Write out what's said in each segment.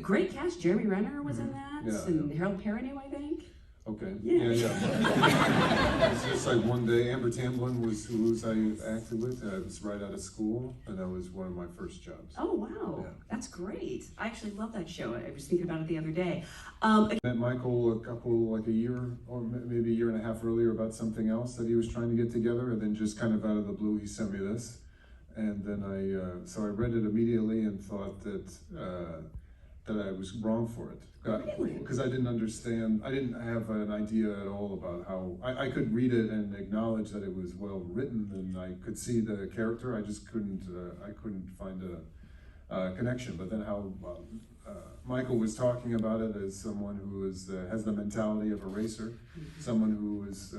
great cast. Jeremy Renner was in that, and Harold Perrineau, I think. Okay. Yeah. It's just like one day, Amber Tamblyn was who I acted with. I was right out of school, and that was one of my first jobs. Oh wow, that's great. I actually love that show. I was thinking about it the other day. Met Michael like a year or maybe a year and a half earlier about something else that he was trying to get together, and then just kind of out of the blue, he sent me this, and then so I read it immediately and thought that I was wrong for it. Because I didn't understand, I didn't have an idea at all about how, I could read it and acknowledge that it was well written and I could see the character, I just couldn't find a connection. But then how Michael was talking about it as someone who has the mentality of a racer, someone who is,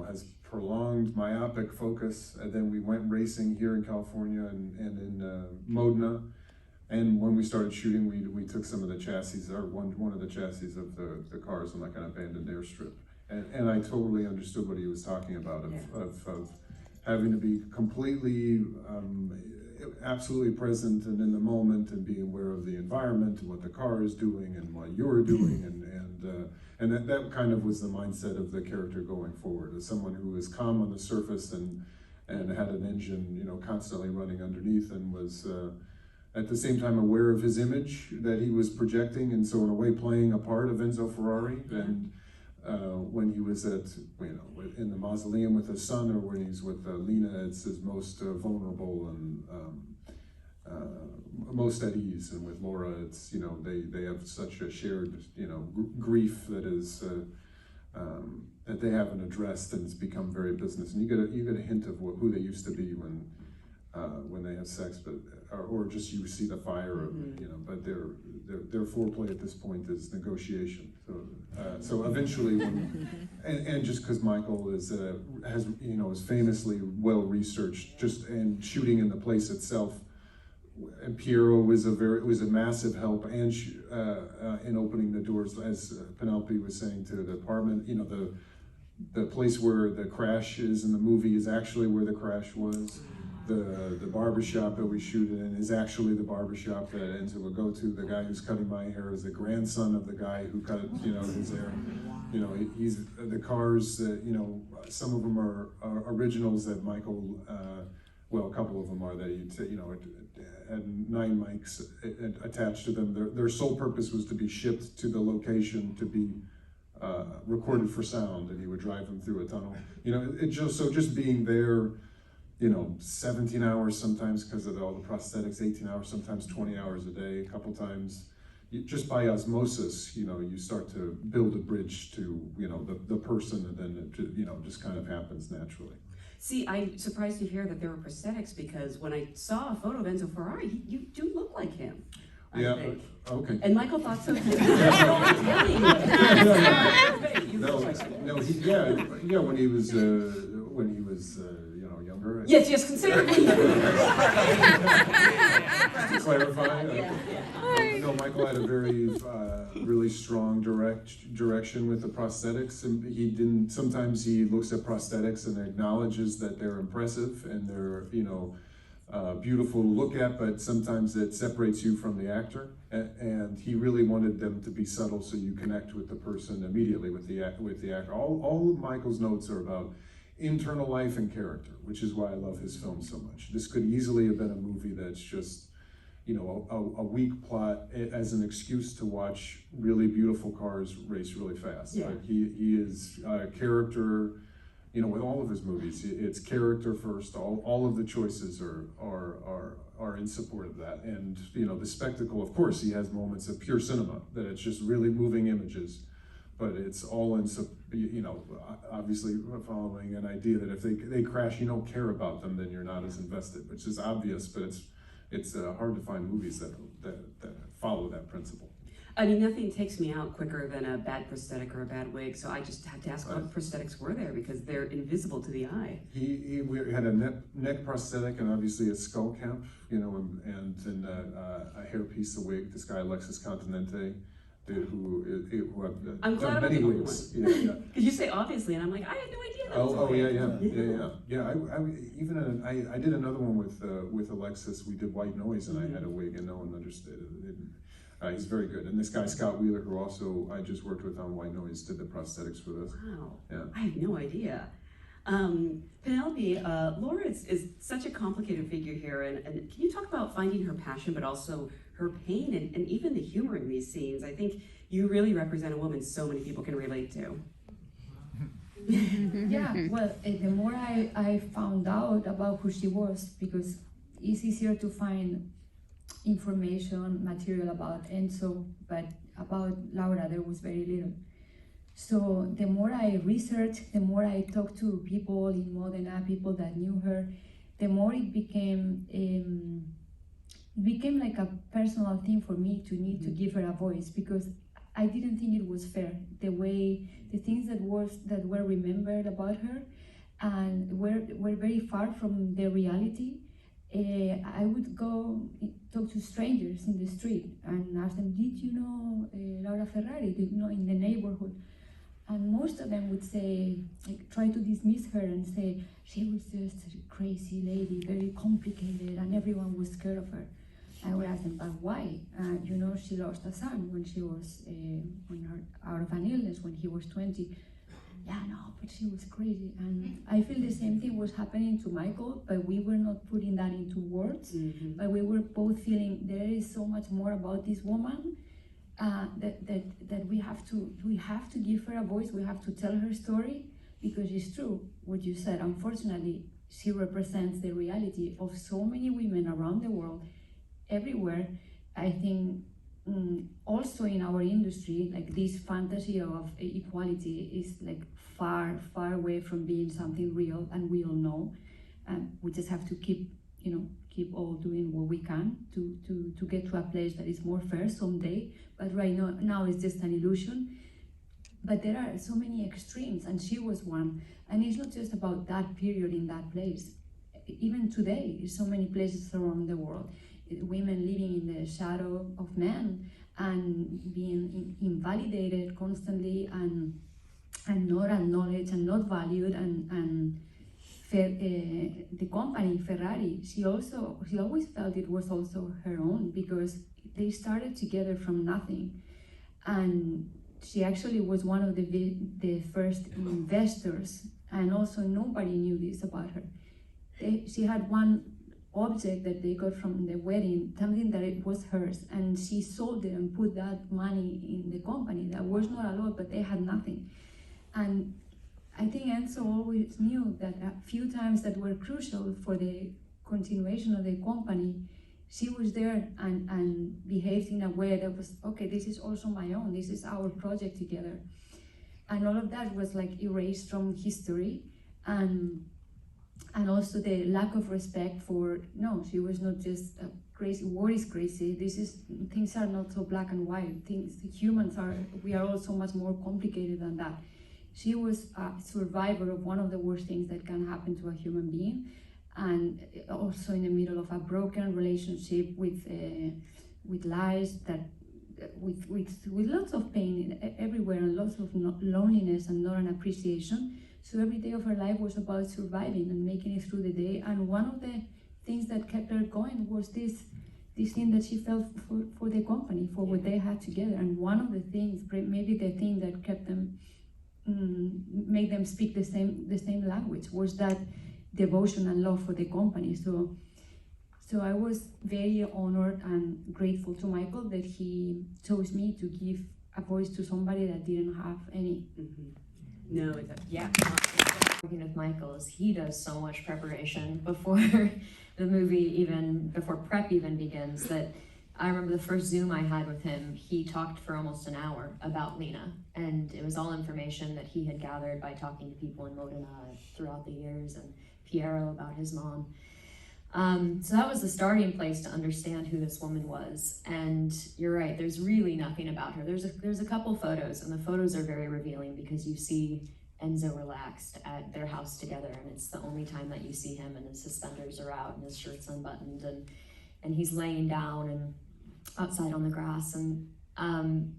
has prolonged myopic focus, and then we went racing here in California and in Modena. And when we started shooting, we took some of the chassis, or one of the chassis of the cars on like an abandoned airstrip. And I totally understood what he was talking about, of having to be completely, absolutely present and in the moment and being aware of the environment and what the car is doing and what you're doing. And that kind of was the mindset of the character going forward, as someone who was calm on the surface and had an engine, constantly running underneath, and was, at the same time aware of his image that he was projecting, and so in a way playing a part of Enzo Ferrari. And when he was in the mausoleum with his son, or when he's with Lina, it's his most vulnerable and most at ease. And with Laura, it's they have such a shared grief that is that they haven't addressed, and it's become very business. And you get a hint of who they used to be when they have sex, but or just you see the fire of it, but their foreplay at this point is negotiation. So eventually, and just because Michael is famously well researched, just and shooting in the place itself, and Piero was a massive help, and in opening the doors, as Penelope was saying, to the apartment. The place where the crash is in the movie is actually where the crash was. The barbershop that we shoot in is actually the barbershop that Enzo would go to. The guy who's cutting my hair is the grandson of the guy who cut his hair. He's the cars that some of them are originals that Michael. Well, a couple of them are that he had 9 mics attached to them. Their sole purpose was to be shipped to the location to be recorded for sound, and he would drive them through a tunnel. Just being there. 17 hours sometimes because of all the prosthetics, 18 hours, sometimes 20 hours a day, a couple times. Just by osmosis, you start to build a bridge to, the person, and then it, just kind of happens naturally. See, I'm surprised to hear that there were prosthetics, because when I saw a photo of Enzo Ferrari, you do look like him. I think. Okay. And Michael thought so too. When he was younger. Yes, considerably. To clarify, Michael had a very, really strong direction with the prosthetics, and he didn't. Sometimes he looks at prosthetics and acknowledges that they're impressive and they're, beautiful to look at, but sometimes it separates you from the actor. And he really wanted them to be subtle, so you connect with the person immediately with the actor. All of Michael's notes are about internal life and character, which is why I love his film so much. This could easily have been a movie that's just, a weak plot as an excuse to watch really beautiful cars race really fast. Yeah. But he is a character, with all of his movies, it's character first. All of the choices are in support of that. And, the spectacle, of course, he has moments of pure cinema, that it's just really moving images. But it's all in, obviously following an idea that if they crash, you don't care about them, then you're not as invested, which is obvious, but it's hard to find movies that follow that principle. I mean, nothing takes me out quicker than a bad prosthetic or a bad wig, so I just had to ask what prosthetics were there, because they're invisible to the eye. We had a neck prosthetic, and obviously a skull cap, and then a hairpiece, a wig. This guy, Alexis Continente, who I'm glad done many wigs. Because you say obviously, and I'm like, I had no idea that was I did another one with Alexis. We did White Noise, and I had a wig, and no one understood it. He's very good. And this guy, Scott Wheeler, who also I just worked with on White Noise, did the prosthetics for this. Wow. Yeah. I had no idea. Penelope, Laura is such a complicated figure here, and can you talk about finding her passion, but also her pain and even the humor in these scenes? I think you really represent a woman so many people can relate to. Yeah, well, the more I found out about who she was, because it's easier to find information, material about Enzo, but about Laura there was very little. So the more I researched, the more I talked to people in Modena, people that knew her, the more it became like a personal thing for me to need to give her a voice, because I didn't think it was fair, the things that were remembered about her and were very far from the reality. I would go talk to strangers in the street and ask them, did you know Laura Ferrari? Did you know in the neighborhood? And most of them would say, like, try to dismiss her and say, she was just a crazy lady, very complicated, and everyone was scared of her. I would ask them, but why? You know, she lost a son when she was out of an illness when he was 20. Yeah, no, but she was crazy. And I feel the same thing was happening to Michael, but we were not putting that into words. Mm-hmm. But we were both feeling there is so much more about this woman that we have to give her a voice. We have to tell her story, because it's true what you said. Unfortunately, she represents the reality of so many women around the world, everywhere. I think also in our industry, like, this fantasy of equality is like far away from being something real, and we all know. We just have to keep all doing what we can to get to a place that is more fair someday. But right now it's just an illusion. But there are so many extremes, and she was one. And it's not just about that period in that place. Even today, in so many places around the world, women living in the shadow of men and being invalidated constantly and not acknowledged and not valued. And the company Ferrari, she always felt it was also her own, because they started together from nothing, and she actually was one of the first investors, and also nobody knew this about her. She had one object that they got from the wedding, something that it was hers, and she sold it and put that money in the company. That was not a lot, but they had nothing. And I think Enzo always knew that a few times that were crucial for the continuation of the company, she was there and behaved in a way that was, okay, this is also my own, this is our project together. And all of that was like erased from history, and also the lack of respect for, no, she was not just crazy. What is crazy? Things are not so black and white. We are all so much more complicated than that. She was a survivor of one of the worst things that can happen to a human being, and also in the middle of a broken relationship with lies, with lots of pain everywhere, and lots of loneliness and not an appreciation. So every day of her life was about surviving and making it through the day. And one of the things that kept her going was this thing that she felt for the company, for what they had together. And one of the things, maybe the thing that kept them, made them speak the same language, was that devotion and love for the company. So I was very honored and grateful to Michael that he chose me to give a voice to somebody that didn't have any. Mm-hmm. No, yeah. Working with Michael is he does so much preparation before the movie before prep even begins, that I remember the first Zoom I had with him, he talked for almost an hour about Lina, and it was all information that he had gathered by talking to people in Modena throughout the years, and Piero about his mom. So that was the starting place to understand who this woman was. And you're right, there's really nothing about her. There's a couple photos, and the photos are very revealing, because you see Enzo relaxed at their house together, and it's the only time that you see him, and his suspenders are out and his shirt's unbuttoned, and he's laying down and outside on the grass. And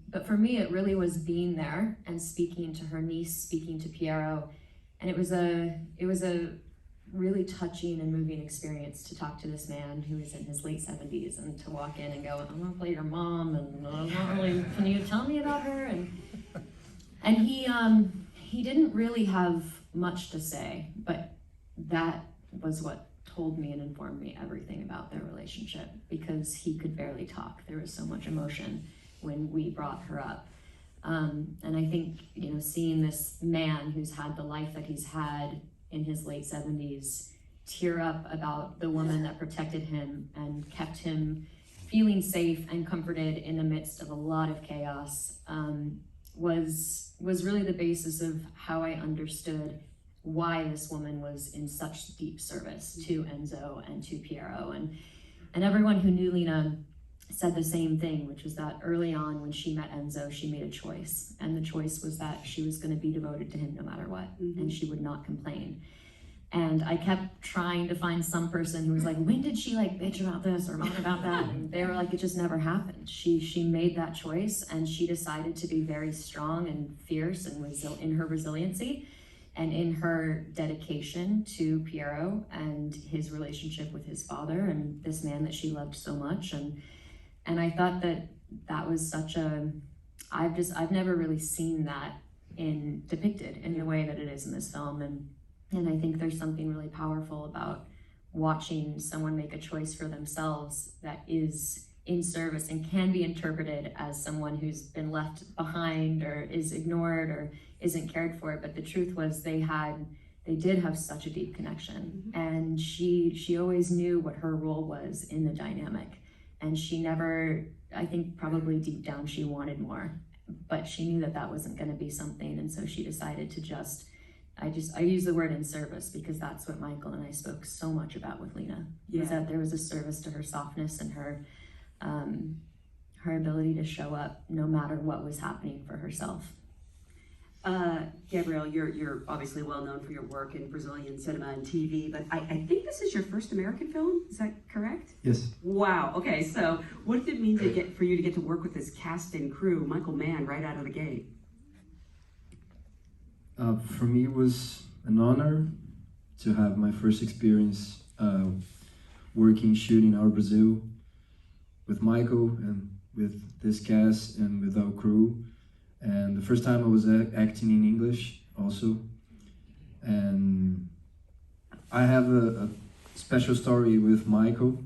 but for me, it really was being there and speaking to her niece, speaking to Piero, and it was a really touching and moving experience to talk to this man who is in his late 70s and to walk in and go, I'm gonna play your mom, and I'm not really, can you tell me about her? And he didn't really have much to say, but that was what told me and informed me everything about their relationship, because he could barely talk. There was so much emotion when we brought her up. And I think, you know, seeing this man who's had the life that he's had in his late 70s tear up about the woman that protected him and kept him feeling safe and comforted in the midst of a lot of chaos, was really the basis of how I understood why this woman was in such deep service to Enzo and to Piero. And everyone who knew Lina said the same thing, which was that early on when she met Enzo, she made a choice. And the choice was that she was going to be devoted to him no matter what, and she would not complain. And I kept trying to find some person who was like, when did she like bitch about this or moan about that? And they were like, it just never happened. She made that choice, and she decided to be very strong and fierce and in her resiliency and in her dedication to Piero and his relationship with his father and this man that she loved so much. And I thought that was such I've never really seen that depicted in the way that it is in this film. And I think there's something really powerful about watching someone make a choice for themselves that is in service and can be interpreted as someone who's been left behind or is ignored or isn't cared for. But the truth was they did have such a deep connection. And she always knew what her role was in the dynamic. And she never, I think probably deep down she wanted more, but she knew that wasn't going to be something. And so she decided to I use the word in service because that's what Michael and I spoke so much about with Lina, was that there was a service to her softness and her ability to show up no matter what was happening for herself. Gabriel, you're obviously well known for your work in Brazilian cinema and TV, but I think this is your first American film. Is that correct? Yes. Wow. Okay. So, what did it mean for you to get to work with this cast and crew, Michael Mann, right out of the gate? For me, it was an honor to have my first experience shooting our Brazil with Michael and with this cast and with our crew. And the first time I was acting in English also. And I have a special story with Michael.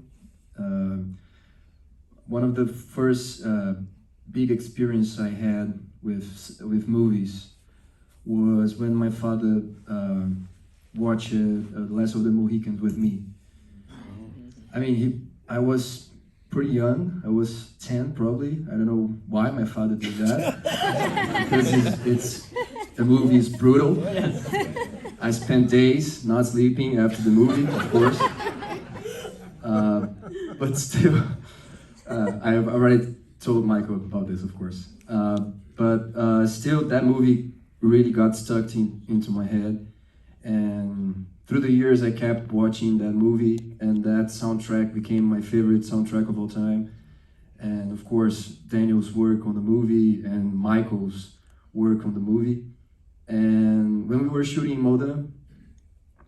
One of the first big experience I had with movies was when my father watched Last of the Mohicans with me. I mean, I was pretty young. I was 10 probably. I don't know why my father did that. Because the movie is brutal. I spent days not sleeping after the movie, of course. But still, I have already told Michael about this, of course. But still, that movie really got stuck into my head. And through the years, I kept watching that movie, and that soundtrack became my favorite soundtrack of all time. And of course, Daniel's work on the movie and Michael's work on the movie. And when we were shooting Modena,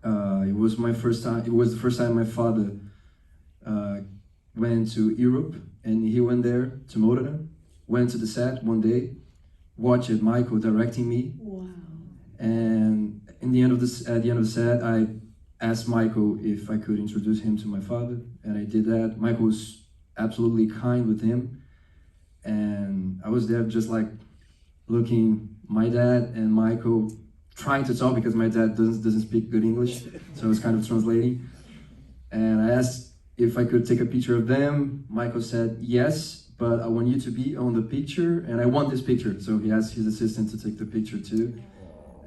it was the first time my father went to Europe, and he went there to Modena, went to the set one day, watched Michael directing me. Wow. And at the end of the set, I asked Michael if I could introduce him to my father, and I did that. Michael was absolutely kind with him, and I was there just like looking my dad and Michael trying to talk because my dad doesn't speak good English, so I was kind of translating. And I asked if I could take a picture of them. Michael said yes, but I want you to be on the picture, and I want this picture. So he asked his assistant to take the picture too.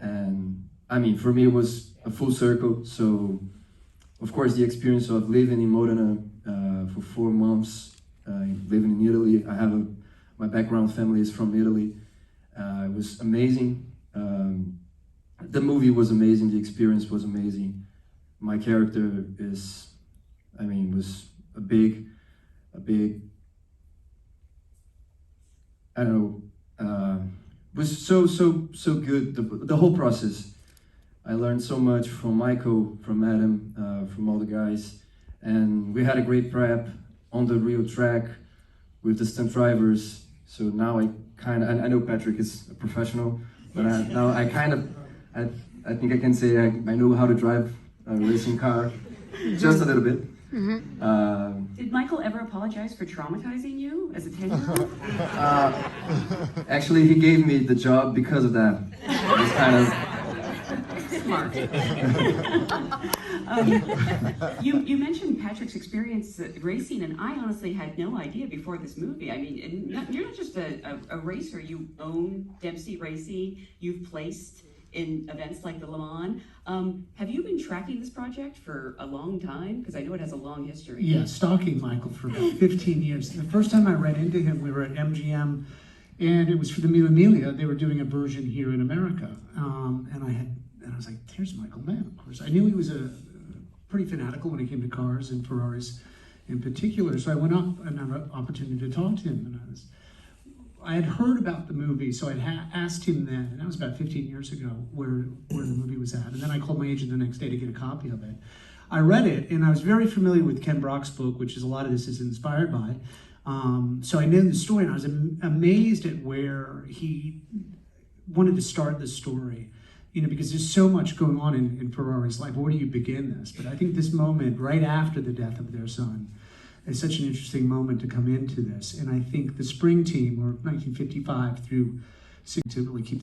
And I mean, for me, it was a full circle. So, of course, the experience of living in Modena for 4 months, living in Italy. My background family is from Italy. It was amazing. The movie was amazing. The experience was amazing. My character was a big, I don't know, was so good. The whole process, I learned so much from Michael, from Adam, from all the guys, and we had a great prep on the real track with the stunt drivers. So now I know Patrick is a professional, but I think I can say I know how to drive a racing car, just a little bit. Did Michael ever apologize for traumatizing you as a 10-year-old? Actually, he gave me the job because of that. It's kind of Smart. You mentioned Patrick's experience racing, and I honestly had no idea before this movie. I mean, you're not just a racer. You own Dempsey Racing. You've placed in events like the Le Mans. Have you been tracking this project for a long time? Because I know it has a long history. Yeah, stalking Michael for about 15 years. The first time I ran into him, we were at MGM, and it was for the Mille Miglia. They were doing a version here in America, and I was like, "There's Michael Mann." Of course, I knew he was pretty fanatical when it came to cars and Ferraris in particular. So I went up and had an opportunity to talk to him, and I had heard about the movie, so I'd asked him then, and that was about 15 years ago, where the movie was at. And then I called my agent the next day to get a copy of it. I read it, and I was very familiar with Ken Brock's book, which is a lot of this is inspired by. So I knew the story, and I was amazed at where he wanted to start the story. You know, because there's so much going on in Ferrari's life. Where do you begin this? But I think this moment, right after the death of their son, is such an interesting moment to come into this. And I think the spring team, or 1955 through to really keep